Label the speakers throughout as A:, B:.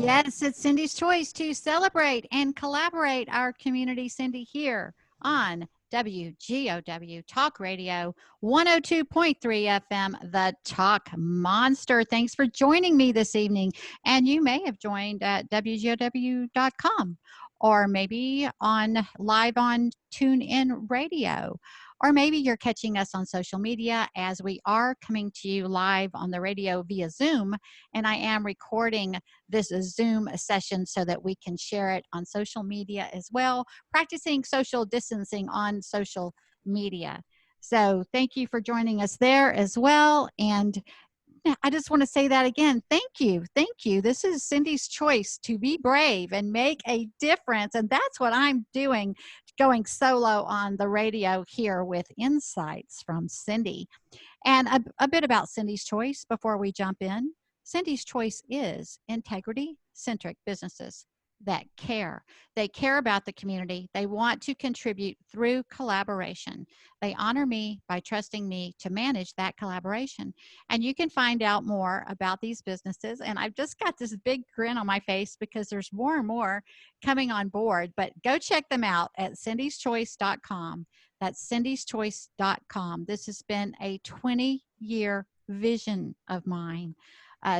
A: Yes, it's Cindy's choice to celebrate and collaborate our community, Cindy, here on WGOW Talk Radio 102.3 FM, the Talk Monster. Thanks for joining me this evening. And you may have joined at WGOW.com or maybe on live on TuneIn Radio. Or maybe you're catching us on social media as we are coming to you live on the radio via Zoom. And I am recording this Zoom session so that we can share it on social media as well, practicing social distancing on social media. So thank you for joining us there as well. And I just want to say that again. Thank you. Thank you. This is Cindy's choice to be brave and make a difference. And that's what I'm doing, going solo on the radio here with Insights from Cindy. And a bit about Cindy's choice before we jump in. Cindy's choice is integrity-centric businesses that care. They care about the community. They want to contribute through collaboration. They honor me by trusting me to manage that collaboration. And you can find out more about these businesses. And I've just got this big grin on my face because there's more and more coming on board. But go check them out at cindyschoice.com. That's cindyschoice.com. This has been a 20-year vision of mine.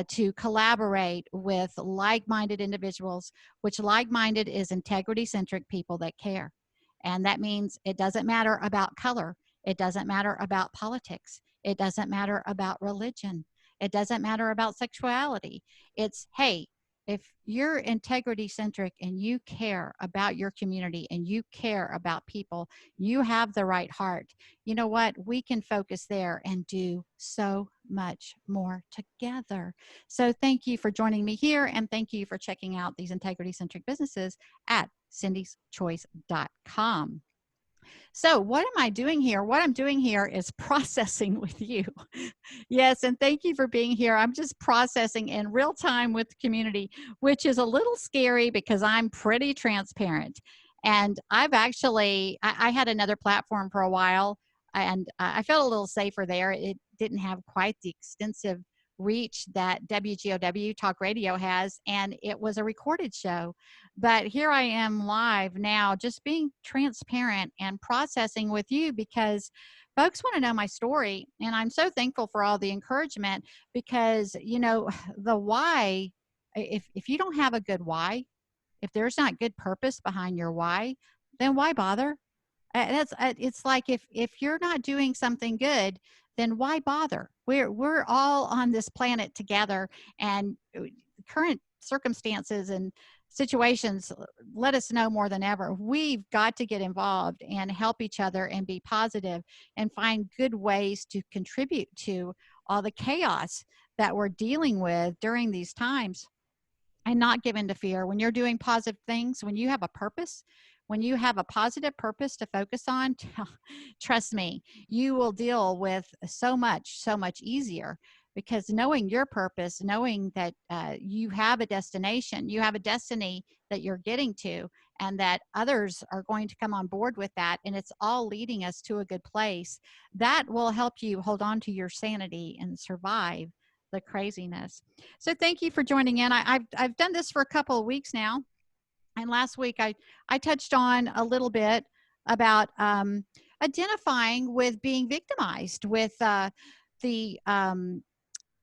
A: To collaborate with like-minded individuals, which like-minded is integrity-centric people that care. And that means it doesn't matter about color. It doesn't matter about politics. It doesn't matter about religion. It doesn't matter about sexuality. It's, hey, if you're integrity-centric and you care about your community and you care about people, you have the right heart. You know what? We can focus there and do so much more together. So thank you for joining me here, and thank you for checking out these integrity-centric businesses at cindyschoice.com. So what am I doing here? What I'm doing here is processing with you. Yes, and thank you for being here. I'm just processing in real time with the community, which is a little scary because I'm pretty transparent. And I've actually, I had another platform for a while, and I felt a little safer there. It didn't have quite the extensive reach that WGOW Talk Radio has, and it was a recorded show. But here I am live now, just being transparent and processing with you because folks want to know my story. And I'm so thankful for all the encouragement because, you know, the why, if you don't have a good why, if there's not good purpose behind your why, then why bother? It's like if you're not doing something good, then why bother? We're all on this planet together, and current circumstances and situations let us know more than ever. We've got to get involved and help each other and be positive and find good ways to contribute to all the chaos that we're dealing with during these times, and not give in to fear. When you're doing positive things, when you have a purpose, when you have a positive purpose to focus on, trust me, you will deal with so much easier, because knowing your purpose, knowing that you have a destination, you have a destiny that you're getting to, and that others are going to come on board with that, and it's all leading us to a good place, that will help you hold on to your sanity and survive the craziness. So thank you for joining in. I've done this for a couple of weeks now. And last week I touched on a little bit about identifying with being victimized with the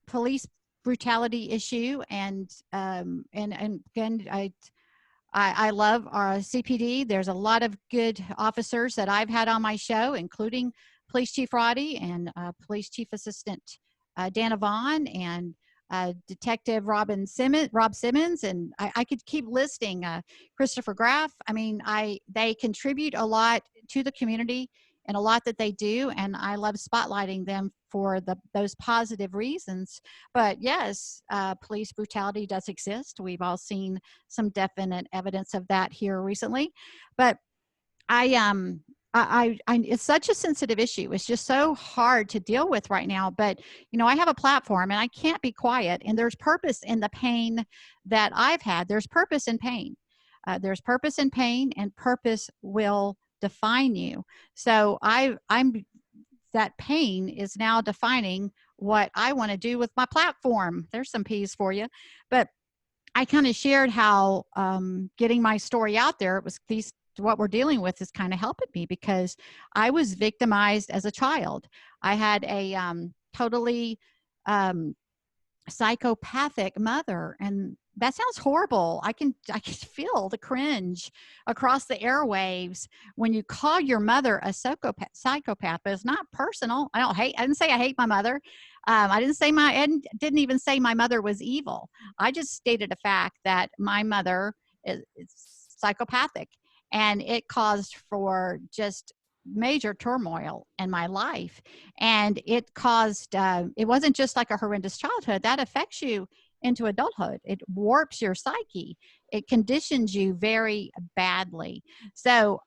A: police brutality issue. And again, I love our CPD. There's a lot of good officers that I've had on my show, including Police Chief Roddy and Police Chief Assistant Dana Vaughn and Detective Rob Simmons, and I could keep listing Christopher Graff. I mean, they contribute a lot to the community and a lot that they do, and I love spotlighting them for those positive reasons. But yes, police brutality does exist. We've all seen some definite evidence of that here recently. But it's such a sensitive issue. It's just so hard to deal with right now. But, you know, I have a platform and I can't be quiet. And there's purpose in the pain that I've had. There's purpose in pain. There's purpose in pain, and purpose will define you. So that pain is now defining what I want to do with my platform. There's some P's for you. But I kind of shared how getting my story out there, it was what we're dealing with is kind of helping me, because I was victimized as a child. I had a totally psychopathic mother, and that sounds horrible. I can feel the cringe across the airwaves when you call your mother a psychopath, but it's not personal. I didn't say I hate my mother. I didn't even say my mother was evil. I just stated a fact that my mother is psychopathic, and it caused for just major turmoil in my life. And it caused, it wasn't just like a horrendous childhood that affects you into adulthood. It warps your psyche. It conditions you very badly. So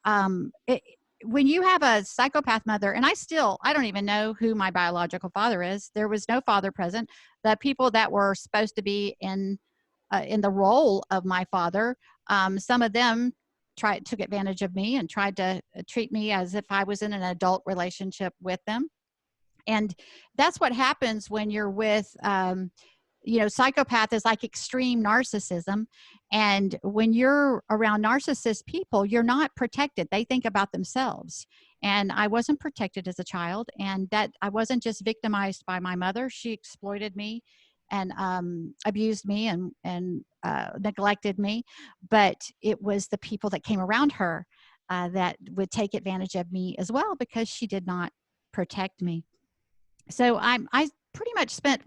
A: when you have a psychopath mother, and I don't even know who my biological father is. There was no father present. The people that were supposed to be in the role of my father, some of them took advantage of me and tried to treat me as if I was in an adult relationship with them. And that's what happens when you're with, psychopath is like extreme narcissism. And when you're around narcissist people, you're not protected. They think about themselves. And I wasn't protected as a child, and that I wasn't just victimized by my mother. She exploited me and abused me and neglected me. But it was the people that came around her that would take advantage of me as well, because she did not protect me. So I pretty much spent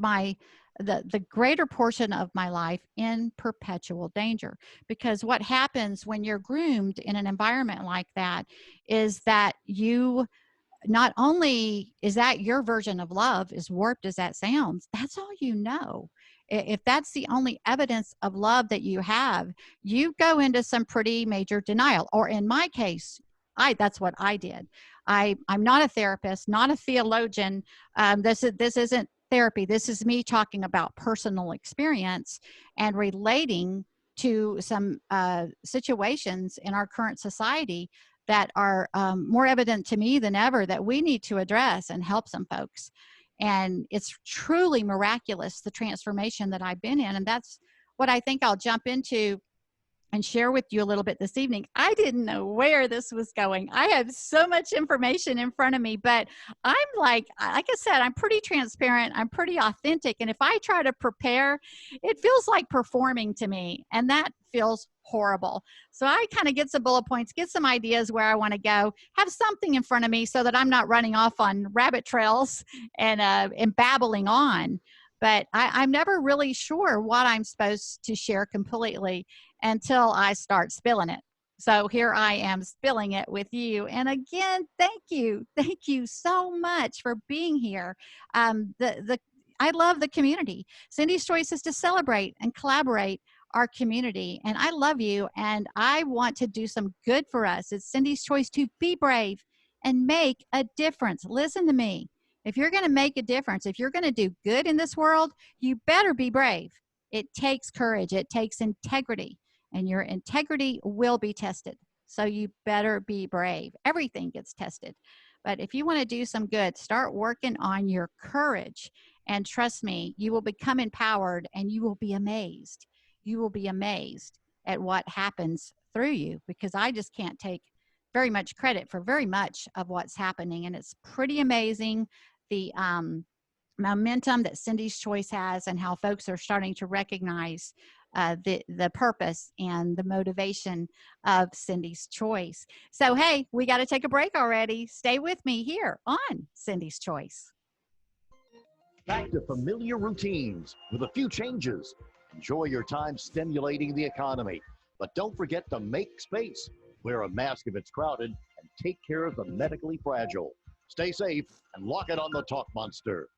A: the greater portion of my life in perpetual danger, because what happens when you're groomed in an environment like that is that you not only is that your version of love, as warped as that sounds, that's all you know. If that's the only evidence of love that you have, you go into some pretty major denial. Or in my case, that's what I did. I'm not a therapist, not a theologian. This isn't therapy. This is me talking about personal experience and relating to some situations in our current society that are more evident to me than ever that we need to address and help some folks. And it's truly miraculous, the transformation that I've been in. And that's what I think I'll jump into and share with you a little bit this evening. I didn't know where this was going. I have so much information in front of me, but I'm like I said, I'm pretty transparent. I'm pretty authentic. And if I try to prepare, it feels like performing to me. And that feels horrible. So I kind of get some bullet points, get some ideas where I want to go, have something in front of me so that I'm not running off on rabbit trails and babbling on. But I'm never really sure what I'm supposed to share completely until I start spilling it. So here I am spilling it with you. And again, thank you. Thank you so much for being here. I love the community. Cindy's Choice is to celebrate and collaborate our community. And I love you, and I want to do some good for us. It's Cindy's Choice to be brave and make a difference. Listen to me. If you're going to make a difference, if you're going to do good in this world, you better be brave. It takes courage. It takes integrity, and your integrity will be tested. So you better be brave. Everything gets tested. But if you want to do some good, start working on your courage. And trust me, you will become empowered, and you will be amazed. You will be amazed at what happens through you, because I just can't take very much credit for very much of what's happening. And it's pretty amazing the momentum that Cindy's Choice has, and how folks are starting to recognize the purpose and the motivation of Cindy's Choice. So, hey, we got to take a break already. Stay with me here on Cindy's Choice.
B: Back to familiar routines with a few changes. Enjoy your time stimulating the economy, but don't forget to make space. Wear a mask if it's crowded, and take care of the medically fragile. Stay safe and lock it on the Talk Monster.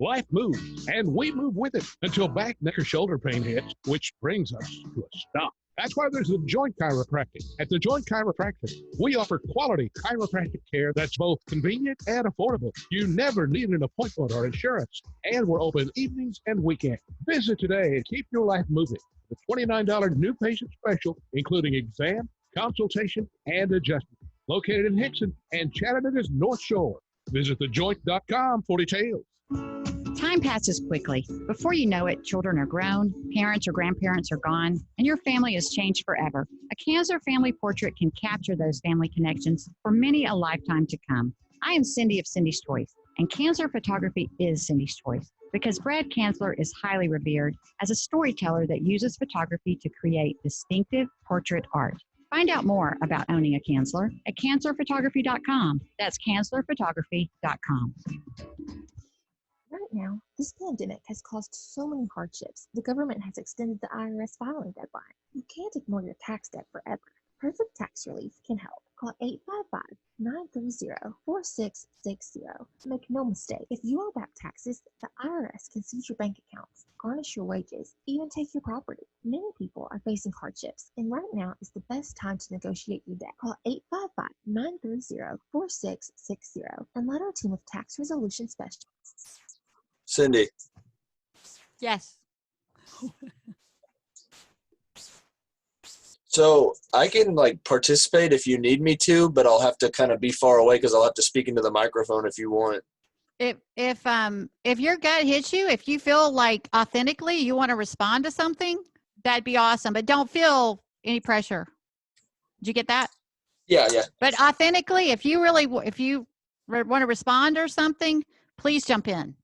C: Life moves, and we move with it until back, neck, or shoulder pain hits, which brings us to a stop. That's why there's the Joint Chiropractic. At the Joint Chiropractic, we offer quality chiropractic care that's both convenient and affordable. You never need an appointment or insurance, and we're open evenings and weekends. Visit today and keep your life moving. The $29 new patient special, including exam, consultation, and adjustment. Located in Hickson and Chattanooga's North Shore. Visit thejoint.com for details.
A: Time passes quickly. Before you know it, children are grown, parents or grandparents are gone, and your family has changed forever. A Cancer family portrait can capture those family connections for many a lifetime to come. I am Cindy of Cindy's Choice, and Cancer photography is Cindy's Choice because Brad Kanzler is highly revered as a storyteller that uses photography to create distinctive portrait art. Find out more about owning a Kanzler at kanzlerphotography.com. That's kanzlerphotography.com.
D: Right now, this pandemic has caused so many hardships. The government has extended the IRS filing deadline. You can't ignore your tax debt forever. Perfect Tax Relief can help. Call 855-930-4660. Make no mistake, if you owe back taxes, the IRS can seize your bank accounts, garnish your wages, even take your property. Many people are facing hardships, and right now is the best time to negotiate your debt. Call 855-930-4660 and let our team of tax resolution specialists.
E: Cindy.
A: Yes.
E: So I can participate if you need me to, but I'll have to kind of be far away because I'll have to speak into the microphone if you want.
A: If your gut hits you, if you feel like authentically you want to respond to something, that'd be awesome. But don't feel any pressure. Did you get that?
E: Yeah.
A: But authentically, if you want to respond or something, please jump in.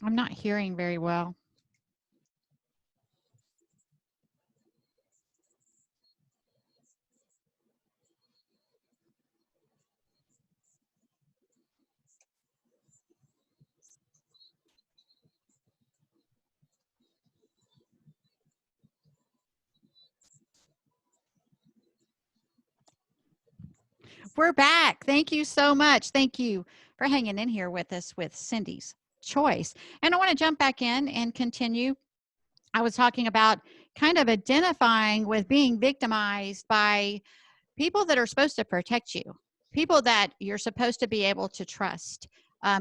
A: I'm not hearing very well. We're back. Thank you so much. Thank you for hanging in here with us with Cindy's Choice. And I want to jump back in and continue. I was talking about kind of identifying with being victimized by people that are supposed to protect you, people that you're supposed to be able to trust,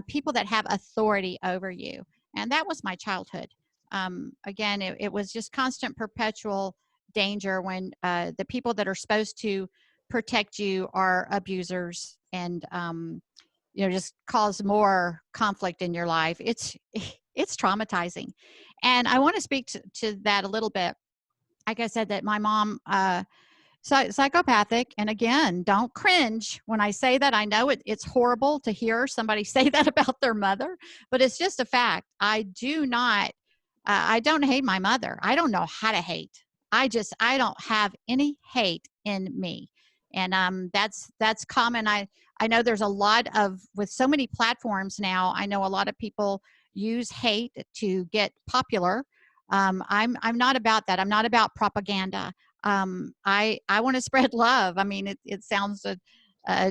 A: people that have authority over you. And that was my childhood. Again, it was just constant, perpetual danger when the people that are supposed to protect you are abusers and just cause more conflict in your life. It's traumatizing. And I want to speak to that a little bit. Like I said, that my mom psychopathic, and again, don't cringe when I say that. I know it's horrible to hear somebody say that about their mother, but it's just a fact. I don't hate my mother. I don't know how to hate. I don't have any hate in me. And that's common. I know there's a lot with so many platforms now. I know a lot of people use hate to get popular. I'm not about that. I'm not about propaganda. I want to spread love. I mean, it sounds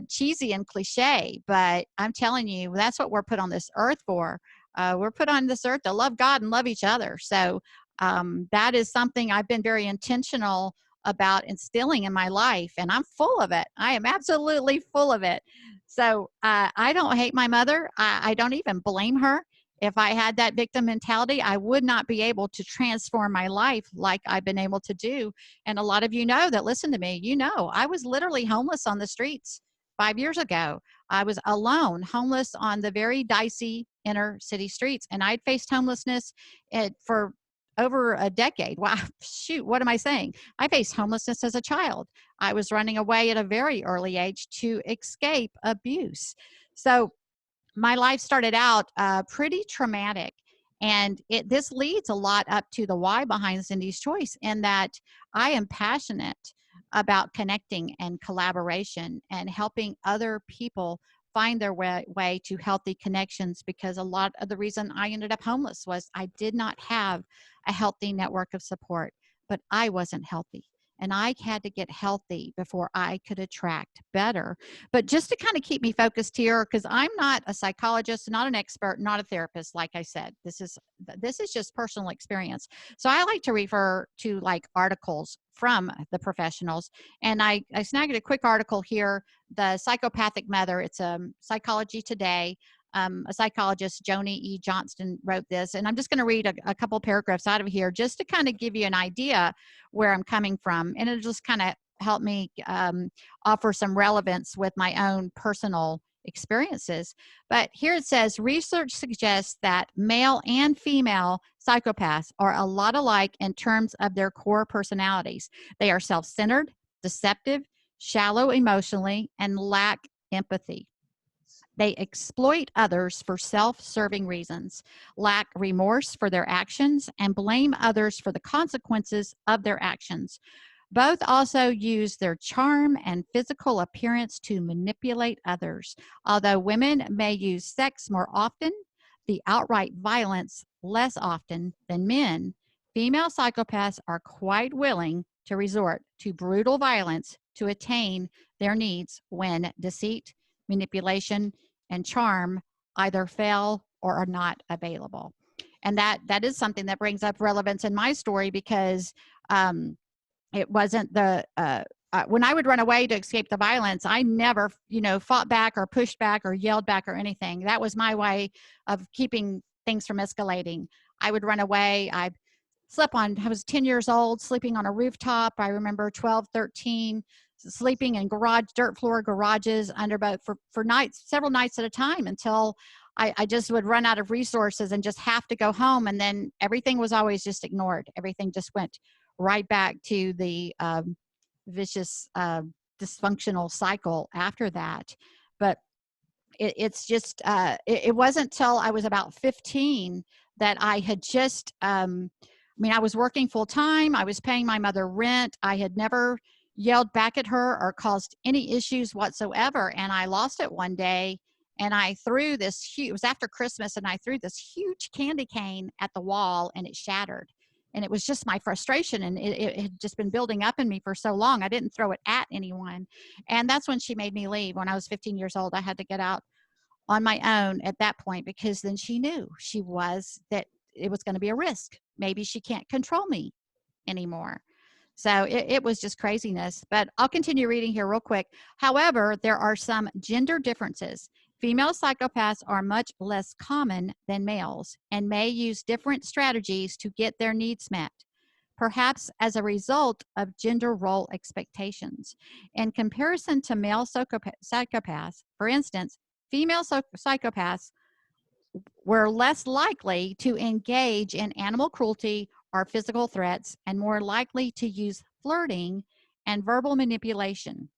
A: cheesy and cliche, but I'm telling you, that's what we're put on this earth for. We're put on this earth to love God and love each other. So that is something I've been very intentional about instilling in my life, and I'm full of it. I am absolutely full of it. So I don't hate my mother. I don't even blame her. If I had that victim mentality, I would not be able to transform my life like I've been able to do. And a lot of you know that listen to me, I was literally homeless on the streets 5 years ago. I was alone, homeless on the very dicey inner city streets. And I'd faced homelessness for over a decade. Wow, shoot, what am I saying? I faced homelessness as a child. I was running away at a very early age to escape abuse. So my life started out pretty traumatic. And this leads a lot up to the why behind Cindy's choice, in that I am passionate about connecting and collaboration and helping other people find their way to healthy connections, because a lot of the reason I ended up homeless was I did not have a healthy network of support, but I wasn't healthy. And I had to get healthy before I could attract better. But just to kind of keep me focused here, because I'm not a psychologist, not an expert, not a therapist, like I said, this is just personal experience. So I like to refer to like articles from the professionals. And I snagged a quick article here, The Psychopathic Mother. It's Psychology Today. A psychologist, Joni E. Johnston, wrote this. And I'm just going to read a couple paragraphs out of here just to kind of give you an idea where I'm coming from. And it'll just kind of help me offer some relevance with my own personal experiences. But here it says, research suggests that male and female psychopaths are a lot alike in terms of their core personalities. They are self-centered, deceptive, shallow emotionally, and lack empathy. They exploit others for self-serving reasons, lack remorse for their actions, and blame others for the consequences of their actions. Both also use their charm and physical appearance to manipulate others. Although women may use sex more often, the outright violence less often than men, female psychopaths are quite willing to resort to brutal violence to attain their needs when deceit, manipulation, and charm either fail or are not available. And that is something that brings up relevance in my story, because it wasn't when I would run away to escape the violence, I never, fought back or pushed back or yelled back or anything. That was my way of keeping things from escalating. I would run away. I was 10 years old, sleeping on a rooftop. I remember 12, 13, sleeping in dirt floor garages under boat for nights, several nights at a time, until I just would run out of resources and just have to go home. And then everything was always just ignored. Everything just went right back to the vicious, dysfunctional cycle after that. But it's just, it wasn't till I was about 15 that I had just, I was working full time. I was paying my mother rent. I had never yelled back at her or caused any issues whatsoever. And I lost it one day, and I threw this it was after Christmas, and I threw this huge candy cane at the wall, and it shattered. And it was just my frustration, and it had just been building up in me for so long. I didn't throw it at anyone. And that's when she made me leave. When I was 15 years old, I had to get out on my own at that point, because then she knew that it was going to be a risk. Maybe she can't control me anymore. So it was just craziness. But I'll continue reading here real quick. However, there are some gender differences. Female psychopaths are much less common than males and may use different strategies to get their needs met, perhaps as a result of gender role expectations. In comparison to male psychopaths, for instance, female psychopaths were less likely to engage in animal cruelty or physical threats, and more likely to use flirting and verbal manipulation.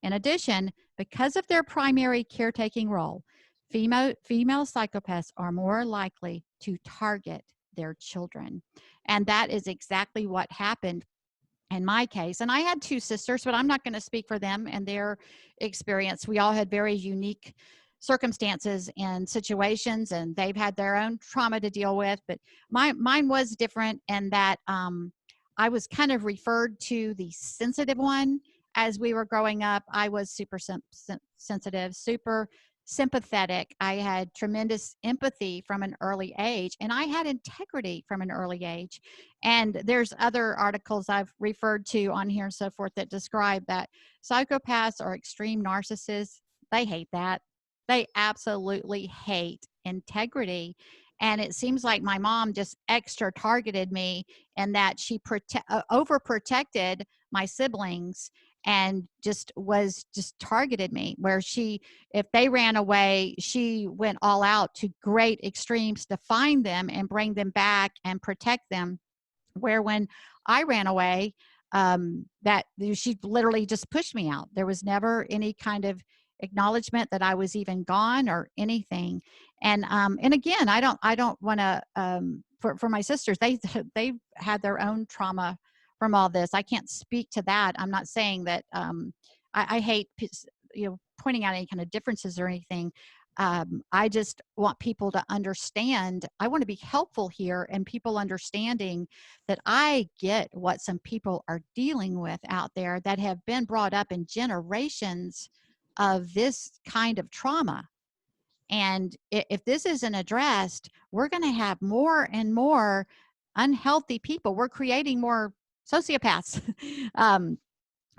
A: In addition, because of their primary caretaking role, female psychopaths are more likely to target their children. And that is exactly what happened in my case. And I had two sisters, but I'm not going to speak for them and their experience. We all had very unique circumstances and situations, and they've had their own trauma to deal with. But mine was different in that I was kind of referred to the sensitive one. As we were growing up, I was super sensitive, super sympathetic. I had tremendous empathy from an early age, and I had integrity from an early age. And there's other articles I've referred to on here and so forth that describe that psychopaths are extreme narcissists. They hate that. They absolutely hate integrity. And it seems like my mom just extra targeted me, and that she overprotected my siblings, and just targeted me, where if they ran away, she went all out to great extremes to find them and bring them back and protect them. where when I ran away, that she literally just pushed me out. There was never any kind of acknowledgement that I was even gone or anything. And again, I don't want to, for my sisters, they've had their own trauma from all this. I can't speak to that. I'm not saying that, I hate, pointing out any kind of differences or anything. I just want people to understand. I want to be helpful here, and people understanding that I get what some people are dealing with out there that have been brought up in generations of this kind of trauma. And if this isn't addressed, we're going to have more and more unhealthy people. We're creating more sociopaths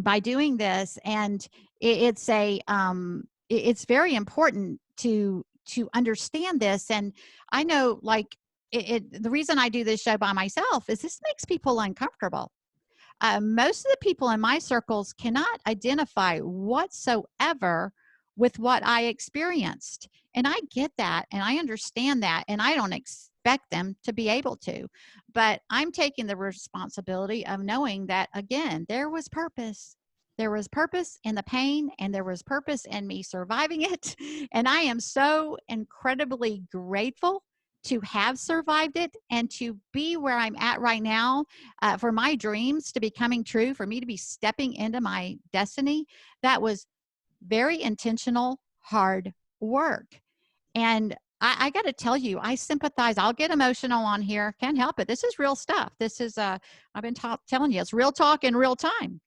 A: by doing this. And it's very important to understand this. And I know, like, the reason I do this show by myself is this makes people uncomfortable. Most of the people in my circles cannot identify whatsoever with what I experienced. And I get that, and I understand that, and I don't expect them to be able to. But I'm taking the responsibility of knowing that, again, there was purpose. There was purpose in the pain, and there was purpose in me surviving it. And I am so incredibly grateful to have survived it and to be where I'm at right now, for my dreams to be coming true, for me to be stepping into my destiny. That was very intentional, hard work. And I got to tell you, I sympathize. I'll get emotional on here. Can't help it. This is real stuff. This is, I've been telling you, it's real talk in real time.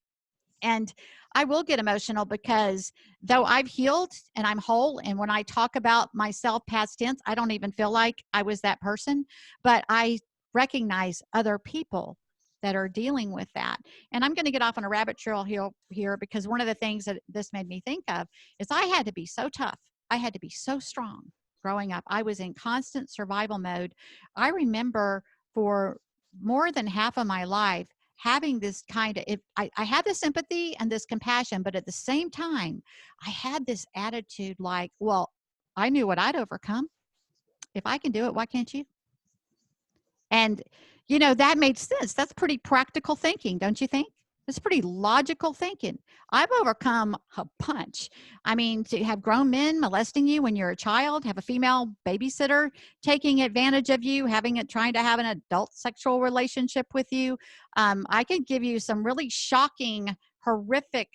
A: And I will get emotional because though I've healed and I'm whole, and when I talk about myself past tense, I don't even feel like I was that person, but I recognize other people that are dealing with that. And I'm going to get off on a rabbit trail here because one of the things that this made me think of is I had to be so tough. I had to be so strong growing up. I was in constant survival mode. I remember for more than half of my life having this kind of, I had this empathy and this compassion, but at the same time, I had this attitude like, well, I knew what I'd overcome. If I can do it, why can't you? And, that made sense. That's pretty practical thinking, don't you think? It's pretty logical thinking. I've overcome a bunch. I mean, to have grown men molesting you when you're a child, have a female babysitter taking advantage of you, trying to have an adult sexual relationship with you. I could give you some really shocking, horrific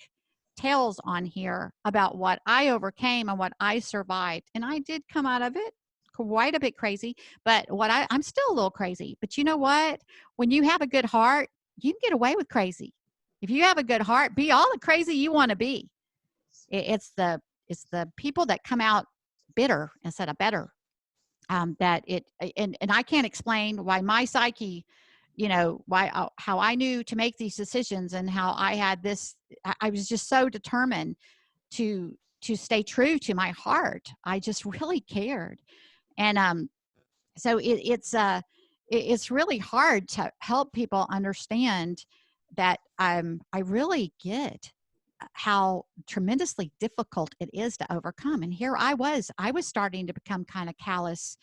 A: tales on here about what I overcame and what I survived. And I did come out of it quite a bit crazy, but I'm still a little crazy. But you know what? When you have a good heart, you can get away with crazy. If you have a good heart, be all the crazy you want to be. It's the people that come out bitter instead of better. And I can't explain why my psyche, how I knew to make these decisions and how I had this. I was just so determined to stay true to my heart. I just really cared. And so it's really hard to help people understand that I really get how tremendously difficult it is to overcome. And here I was starting to become kind of callous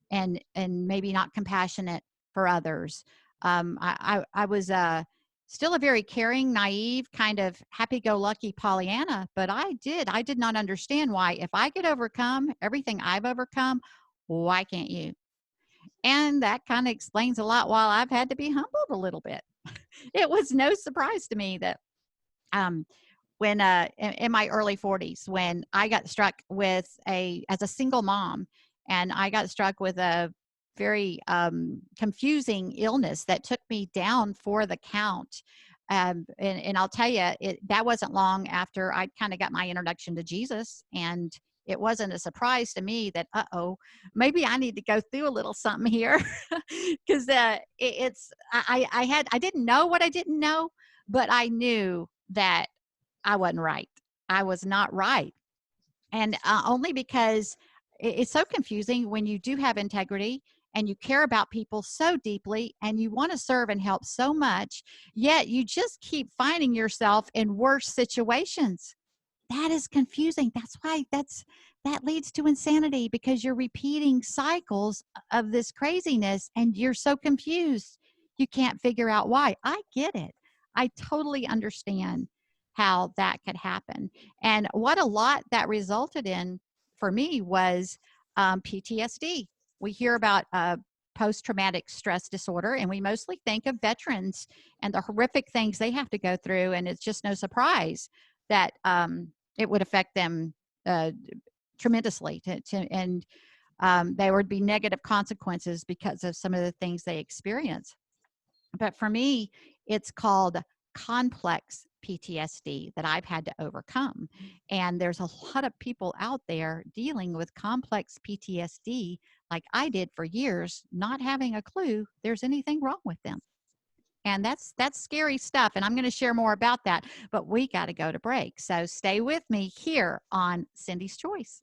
A: and maybe not compassionate for others. I was still a very caring, naive, kind of happy-go-lucky Pollyanna, but I did not understand why, if I could overcome everything I've overcome, why can't you? And that kind of explains a lot why I've had to be humbled a little bit. It was no surprise to me that when in my early 40s, when I got struck with as a single mom, and I got struck with a very confusing illness that took me down for the count. And I'll tell you, that wasn't long after I kind of got my introduction to Jesus. And it wasn't a surprise to me that, maybe I need to go through a little something here. Because I didn't know what I didn't know, but I knew that I wasn't right. I was not right. And only because it's so confusing when you do have integrity and you care about people so deeply and you want to serve and help so much, yet you just keep finding yourself in worse situations. That is confusing. That's why that leads to insanity, because you're repeating cycles of this craziness and you're so confused. you can't figure out why. I get it. I totally understand how that could happen. And what a lot that resulted in for me was PTSD. We hear about post-traumatic stress disorder, and we mostly think of veterans and the horrific things they have to go through. And it's just no surprise that it would affect them tremendously, and there would be negative consequences because of some of the things they experience. But for me, it's called complex PTSD that I've had to overcome. And there's a lot of people out there dealing with complex PTSD like I did for years, not having a clue there's anything wrong with them. And that's scary stuff. And I'm going to share more about that, but we got to go to break. So stay with me here on Cindy's Choice.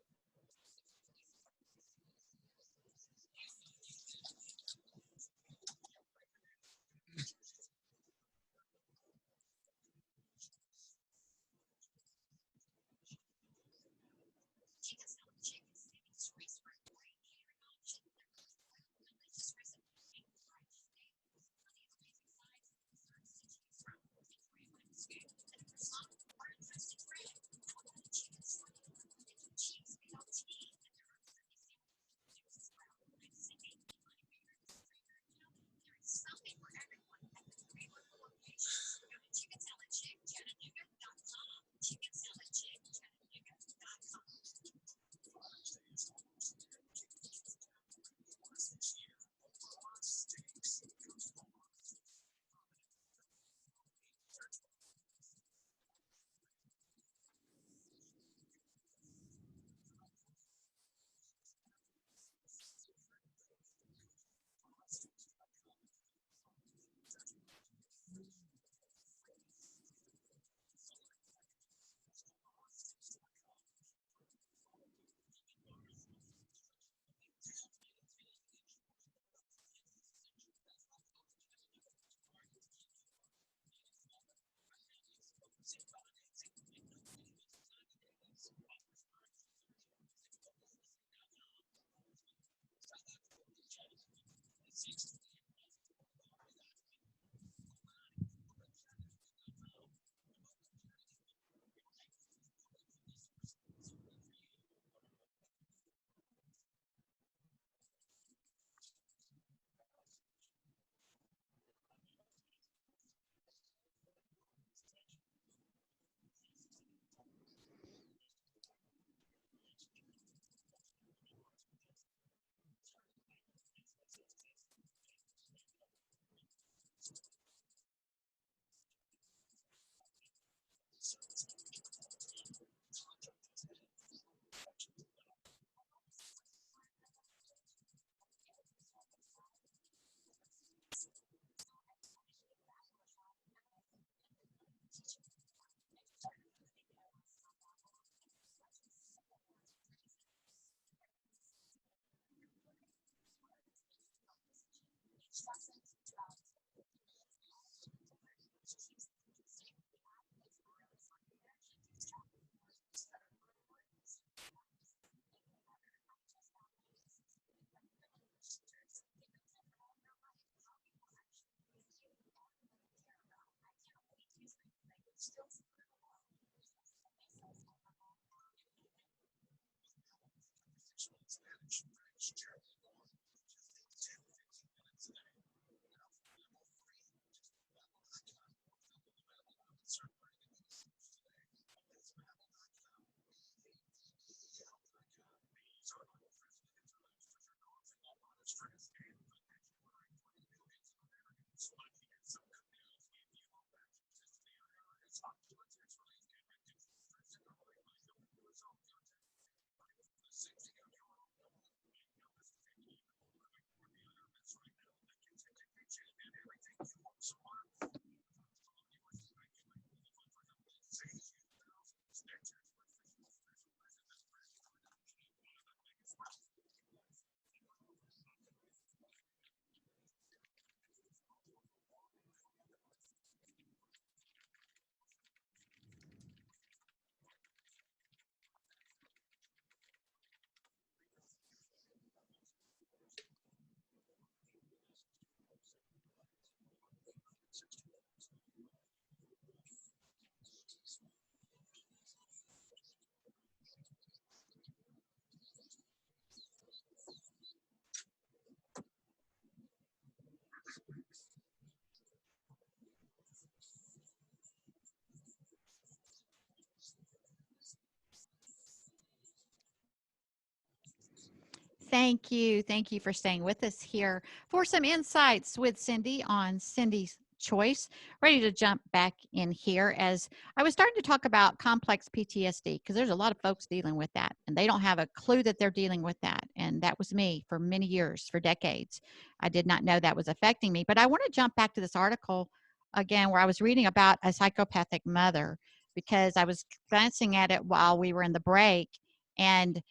A: Thank you. Thank you for staying with us here for some insights with Cindy on Cindy's Choice. Ready to jump back in here as I was starting to talk about complex PTSD, because there's a lot of folks dealing with that and they don't have a clue that they're dealing with that. And that was me for many years, for decades. I did not know that was affecting me. But I want to jump back to this article again where I was reading about a psychopathic mother, because I was glancing at it while we were in the break. And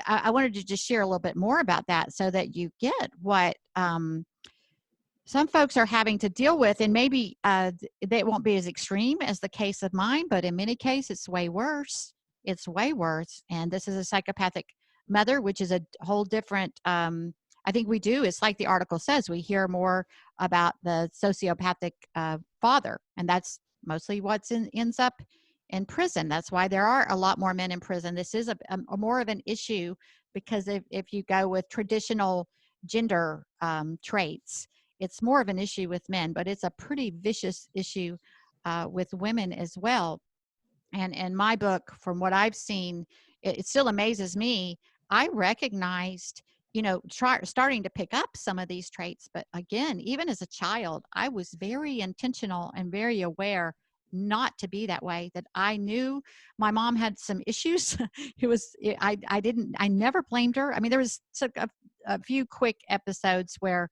A: I wanted to just share a little bit more about that so that you get what some folks are having to deal with. And maybe they won't be as extreme as the case of mine, but in many cases, it's way worse. It's way worse. And this is a psychopathic mother, which is a whole different, I think we do. It's like the article says, we hear more about the sociopathic father, and that's mostly what's ends up in prison. That's why there are a lot more men in prison. This is a more of an issue, because if you go with traditional gender traits, it's more of an issue with men, but it's a pretty vicious issue with women as well. And in my book, from what I've seen, it still amazes me. I recognized, starting to pick up some of these traits. But again, even as a child, I was very intentional and very aware not to be that way, that I knew my mom had some issues. I never blamed her. I mean, there was a few quick episodes where,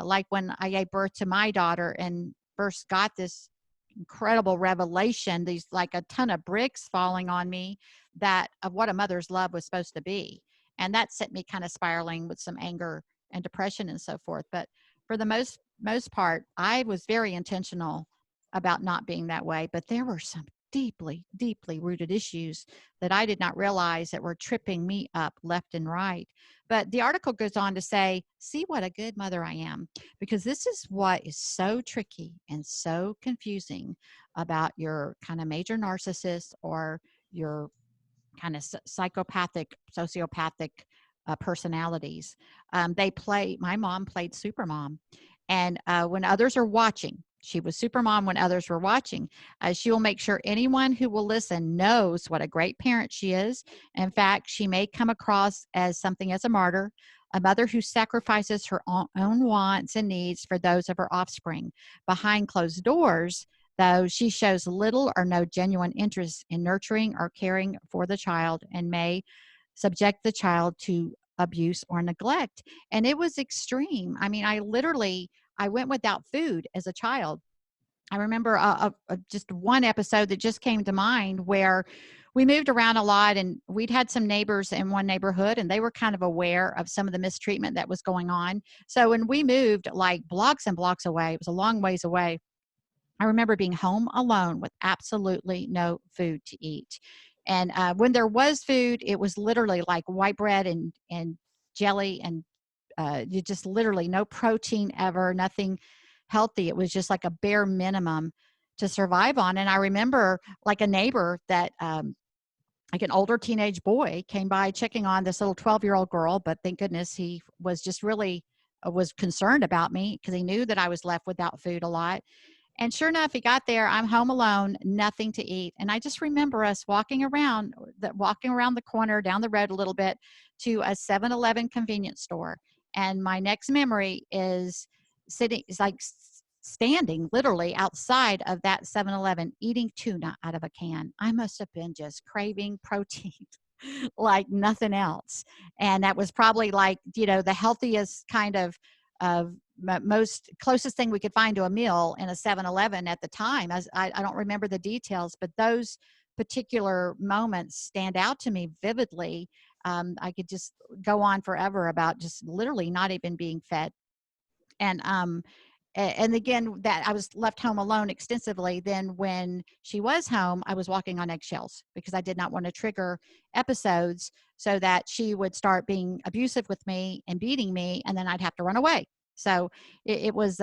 A: like when I gave birth to my daughter and first got this incredible revelation, these like a ton of bricks falling on me, that of what a mother's love was supposed to be. And that set me kind of spiraling with some anger and depression and so forth. But for the most part, I was very intentional about not being that way. But there were some deeply, deeply rooted issues that I did not realize that were tripping me up left and right. But the article goes on to say, see what a good mother I am, because this is what is so tricky and so confusing about your kind of major narcissist or your kind of psychopathic, sociopathic personalities. My mom played Supermom. And when others are watching, she was Supermom when others were watching. She will make sure anyone who will listen knows what a great parent she is. In fact, she may come across as something as a martyr, a mother who sacrifices her own wants and needs for those of her offspring. Behind closed doors, though, she shows little or no genuine interest in nurturing or caring for the child and may subject the child to abuse or neglect. And it was extreme. I mean, I went without food as a child. I remember just one episode that just came to mind where we moved around a lot, and we'd had some neighbors in one neighborhood, and they were kind of aware of some of the mistreatment that was going on. So when we moved like blocks and blocks away, it was a long ways away, I remember being home alone with absolutely no food to eat. And when there was food, it was literally like white bread and jelly, and you just literally no protein ever, nothing healthy. It was just like a bare minimum to survive on. And I remember like a neighbor that, like an older teenage boy came by checking on this little 12-year-old girl, but thank goodness he was just really was concerned about me, because he knew that I was left without food a lot. And sure enough, he got there. I'm home alone, nothing to eat. And I just remember us walking around the corner down the road a little bit to a 7-Eleven convenience store. And my next memory is standing literally outside of that 7-Eleven eating tuna out of a can. I must have been just craving protein like nothing else. And that was probably like, the healthiest kind of most closest thing we could find to a meal in a 7-Eleven at the time. I don't remember the details, but those particular moments stand out to me vividly. I could just go on forever about just literally not even being fed. And again, that I was left home alone extensively. Then when she was home, I was walking on eggshells because I did not want to trigger episodes so that she would start being abusive with me and beating me, and then I'd have to run away. So it was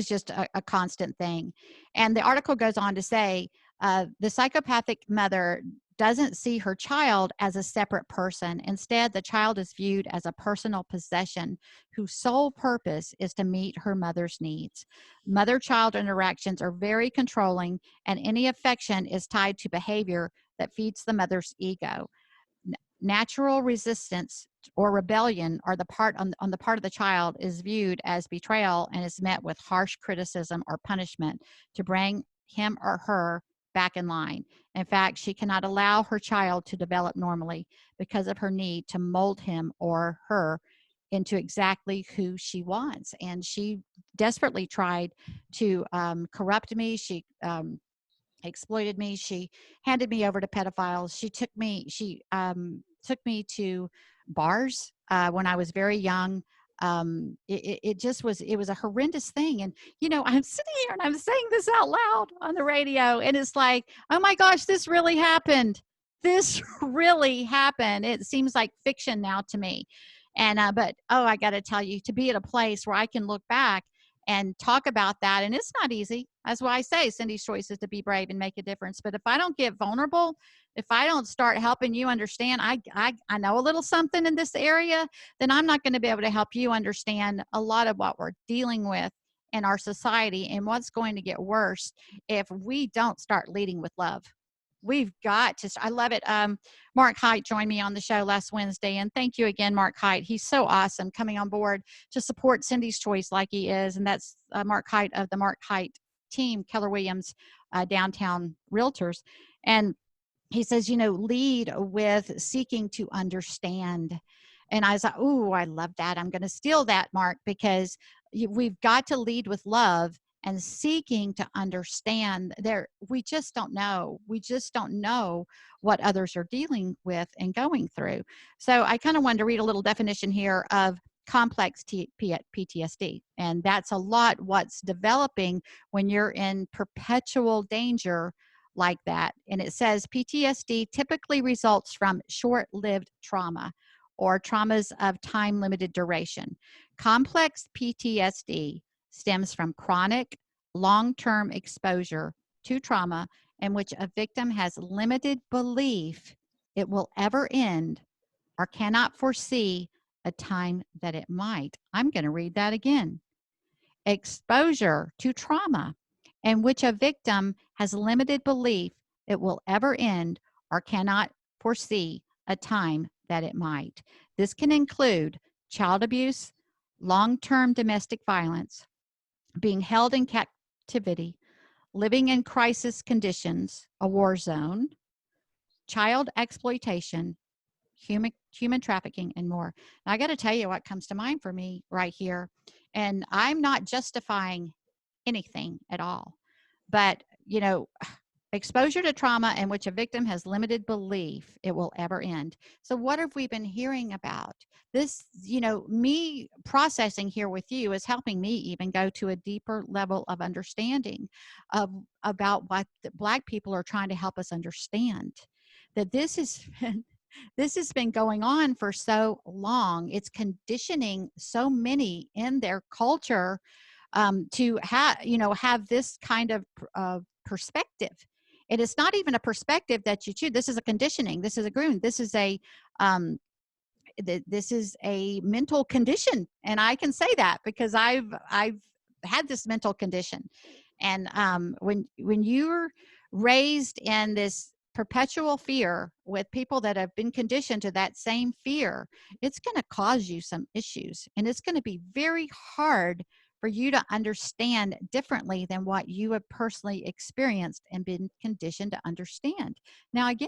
A: just a constant thing. And the article goes on to say, the psychopathic mother doesn't see her child as a separate person. Instead, the child is viewed as a personal possession whose sole purpose is to meet her mother's needs. Mother-child interactions are very controlling, and any affection is tied to behavior that feeds the mother's ego. Natural resistance or rebellion or the part on the part of the child is viewed as betrayal and is met with harsh criticism or punishment to bring him or her back in line. In fact, she cannot allow her child to develop normally because of her need to mold him or her into exactly who she wants. And she desperately tried to corrupt me. She exploited me. She handed me over to pedophiles. She took me to bars when I was very young. It was a horrendous thing. And, I'm sitting here and I'm saying this out loud on the radio, and it's like, oh my gosh, this really happened. This really happened. It seems like fiction now to me. And, I got to tell you, to be at a place where I can look back and talk about that. And it's not easy. That's why I say Cindy's choice is to be brave and make a difference. But if I don't get vulnerable, if I don't start helping you understand, I know a little something in this area, then I'm not going to be able to help you understand a lot of what we're dealing with in our society and what's going to get worse if we don't start leading with love. We've got to. I love it. Mark Height joined me on the show last Wednesday, and thank you again, Mark Height. He's so awesome coming on board to support Cindy's choice like he is, and that's Mark Height of the Mark Height team, Keller Williams Downtown Realtors. And he says, lead with seeking to understand. And I was like, ooh, I love that. I'm going to steal that, Mark, because we've got to lead with love and seeking to understand. We just don't know. We just don't know what others are dealing with and going through. So I kind of wanted to read a little definition here of complex PTSD. And that's a lot what's developing when you're in perpetual danger like that. And it says PTSD typically results from short-lived trauma or traumas of time-limited duration. Complex PTSD stems from chronic, long-term exposure to trauma in which a victim has limited belief it will ever end or cannot foresee a time that it might. I'm going to read that again. Exposure to trauma in which a victim has limited belief it will ever end or cannot foresee a time that it might. This can include child abuse, long-term domestic violence, being held in captivity, living in crisis conditions, a war zone, child exploitation, human trafficking, and more. Now, I got to tell you what comes to mind for me right here. And I'm not justifying anything at all. But, exposure to trauma in which a victim has limited belief it will ever end. So what have we been hearing about? This, me processing here with you is helping me even go to a deeper level of understanding about what the Black people are trying to help us understand. That this has been going on for so long. It's conditioning so many in their culture to have this kind of perspective. And it's not even a perspective that you choose. This is a conditioning. This is a groom. This is a mental condition, and I can say that because I've had this mental condition. And when you're raised in this perpetual fear with people that have been conditioned to that same fear, it's going to cause you some issues, and it's going to be very hard for you to understand differently than what you have personally experienced and been conditioned to understand. Now, again,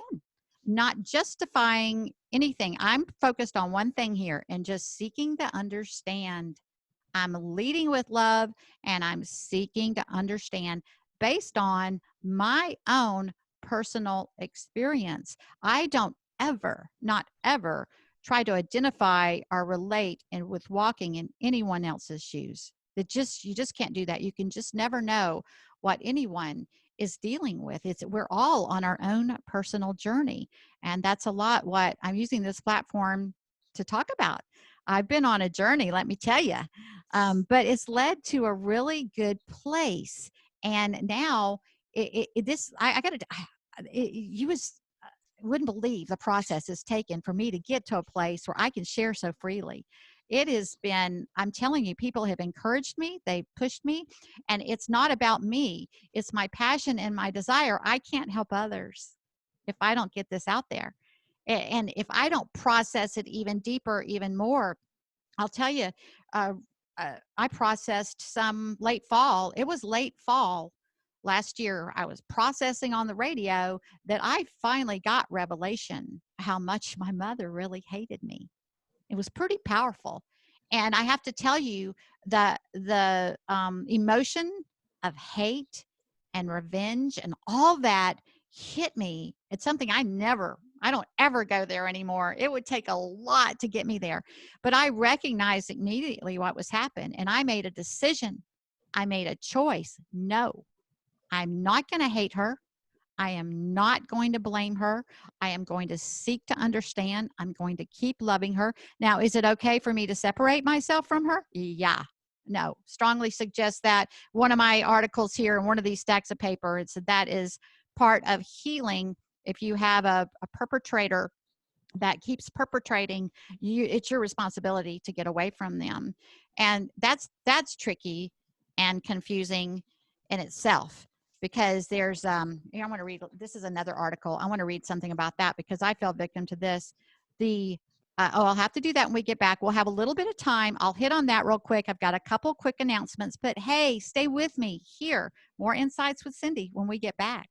A: not justifying anything. I'm focused on one thing here and just seeking to understand. I'm leading with love, and I'm seeking to understand based on my own personal experience. I don't ever, not ever, try to identify or relate with walking in anyone else's shoes. You just can't do that. You can just never know what anyone is dealing with. We're all on our own personal journey. And that's a lot what I'm using this platform to talk about. I've been on a journey, let me tell you, but it's led to a really good place. And now wouldn't believe the process it's taken for me to get to a place where I can share so freely. It has been, I'm telling you, people have encouraged me, they pushed me, and it's not about me. It's my passion and my desire. I can't help others if I don't get this out there. And if I don't process it even deeper, even more, I'll tell you, I processed some late fall. It was late fall last year. I was processing on the radio that I finally got revelation how much my mother really hated me. It was pretty powerful. And I have to tell you that the emotion of hate and revenge and all that hit me. It's something I don't ever go there anymore. It would take a lot to get me there. But I recognized immediately what was happening, and I made a decision. I made a choice. No, I'm not going to hate her. I am not going to blame her. I am going to seek to understand. I'm going to keep loving her. Now, is it okay for me to separate myself from her? Yeah. No, strongly suggest that. One of my articles here in one of these stacks of paper, it said that is part of healing. If you have a perpetrator that keeps perpetrating, it's your responsibility to get away from them. And that's tricky and confusing in itself. Because there's, I want to read, this is another article. I want to read something about that because I fell victim to this. I'll have to do that when we get back. We'll have a little bit of time. I'll hit on that real quick. I've got a couple quick announcements, but hey, stay with me here. More Insights with Cindy when we get back.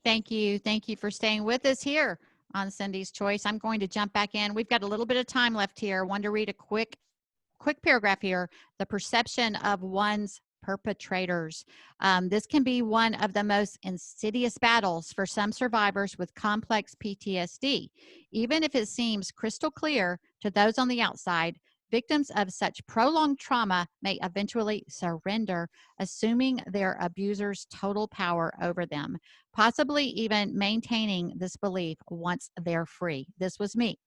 A: Thank you. Thank you for staying with us here on Cindy's Choice. I'm going to jump back in. We've got a little bit of time left here. I want to read a quick paragraph here. The perception of one's perpetrators. This can be one of the most insidious battles for some survivors with complex PTSD. Even if it seems crystal clear to those on the outside, victims of such prolonged trauma may eventually surrender, assuming their abuser's total power over them, possibly even maintaining this belief once they're free. This was me.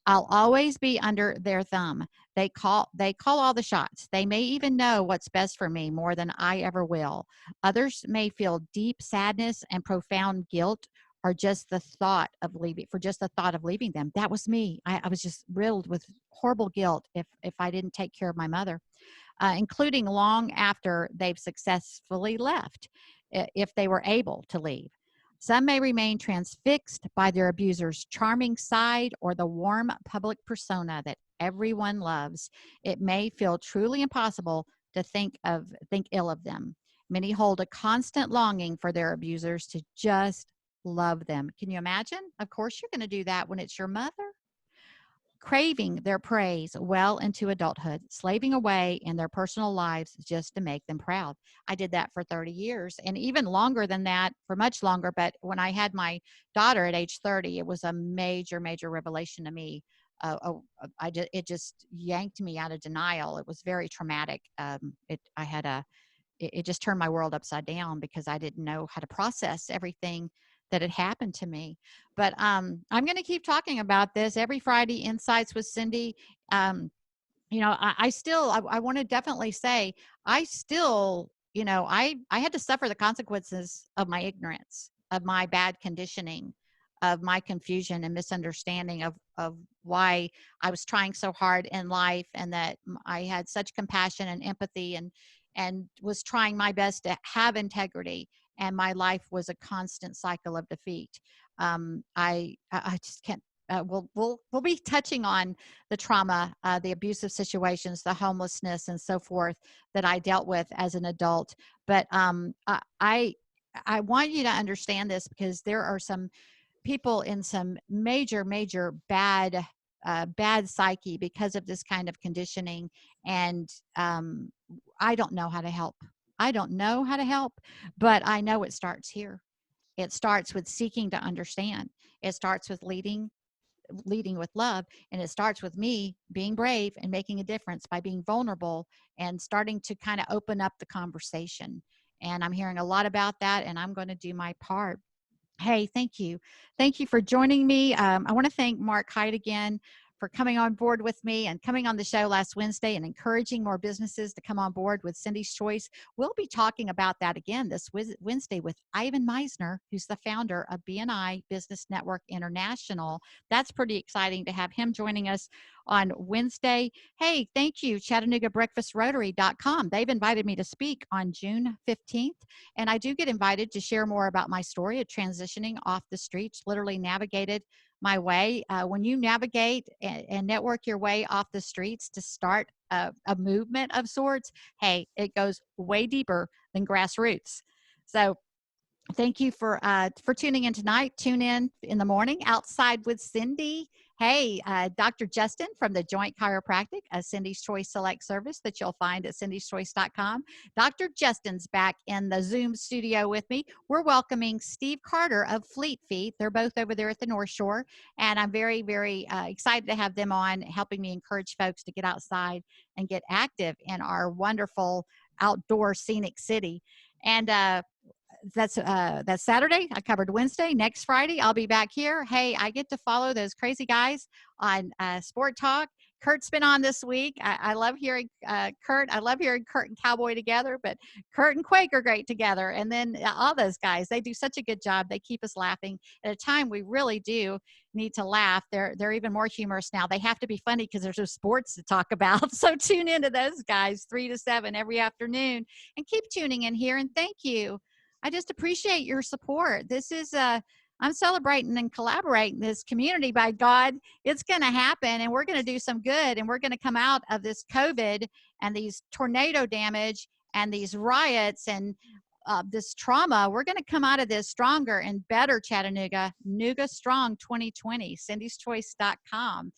A: I'll always be under their thumb. They call all the shots. They may even know what's best for me more than I ever will. Others may feel deep sadness and profound guilt, or just the thought of leaving them. That was me. I was just riddled with horrible guilt if I didn't take care of my mother, including long after they've successfully left, if they were able to leave. Some may remain transfixed by their abuser's charming side or the warm public persona that everyone loves. It may feel truly impossible to think ill of them. Many hold a constant longing for their abusers to just love them. Can you imagine? Of course you're going to do that when it's your mother. Craving their praise well into adulthood, slaving away in their personal lives just to make them proud. I did that for 30 years and even longer than that, for much longer. But when I had my daughter at age 30, it was a major, major revelation to me. It just yanked me out of denial. It was very traumatic. It just turned my world upside down because I didn't know how to process everything that had happened to me. But I'm going to keep talking about this every Friday, Insights with Cindy. I want to definitely say, I had to suffer the consequences of my ignorance, of my bad conditioning, of my confusion and misunderstanding of why I was trying so hard in life, and that I had such compassion and empathy and was trying my best to have integrity. And my life was a constant cycle of defeat. I just can't. We'll be touching on the trauma, the abusive situations, the homelessness, and so forth that I dealt with as an adult. But I want you to understand this, because there are some people in some major, major bad psyche because of this kind of conditioning, and I don't know how to help. But I know it starts here. It starts with seeking to understand. It starts with leading with love, and it starts with me being brave and making a difference by being vulnerable and starting to kind of open up the conversation. And I'm hearing a lot about that, and I'm going to do my part. Hey, thank you. Thank you for joining me. I want to thank Mark Hyde again for coming on board with me and coming on the show last Wednesday and encouraging more businesses to come on board with Cindy's Choice. We'll be talking about that again this Wednesday with Ivan Meisner, who's the founder of BNI Business Network International. That's pretty exciting to have him joining us on Wednesday. Hey, thank you, ChattanoogaBreakfastRotary.com. They've invited me to speak on June 15th, and I do get invited to share more about my story of transitioning off the streets, literally navigated my way. When you navigate and network your way off the streets to start a movement of sorts, hey, it goes way deeper than grassroots. So thank you for tuning in tonight. Tune in the morning, Outside with Cindy. Hey, Dr. Justin from the Joint Chiropractic, a Cindy's Choice Select service that you'll find at cindyschoice.com. Dr. Justin's back in the Zoom studio with me. We're welcoming Steve Carter of Fleet Feet. They're both over there at the North Shore, and I'm very, very excited to have them on, helping me encourage folks to get outside and get active in our wonderful outdoor scenic city. And that's Saturday. I covered Wednesday. Next Friday, I'll be back here. Hey, I get to follow those crazy guys on Sport Talk. Kurt's been on this week. I love hearing Kurt. I love hearing Kurt and Cowboy together, but Kurt and Quake are great together. And then all those guys, they do such a good job. They keep us laughing at a time we really do need to laugh. They're even more humorous now. They have to be funny because there's no sports to talk about. So tune into those guys 3 to 7 every afternoon, and keep tuning in here. And thank you. I just appreciate your support. This is I'm celebrating and collaborating this community. By God, it's going to happen, and we're going to do some good, and we're going to come out of this COVID and these tornado damage and these riots and this trauma. We're going to come out of this stronger and better, Chattanooga. Nooga Strong 2020, Cindy'sChoice.com.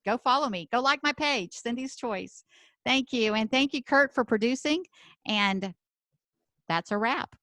A: Go follow me. Go like my page, Cindy's Choice. Thank you. And thank you, Kurt, for producing. And that's a wrap.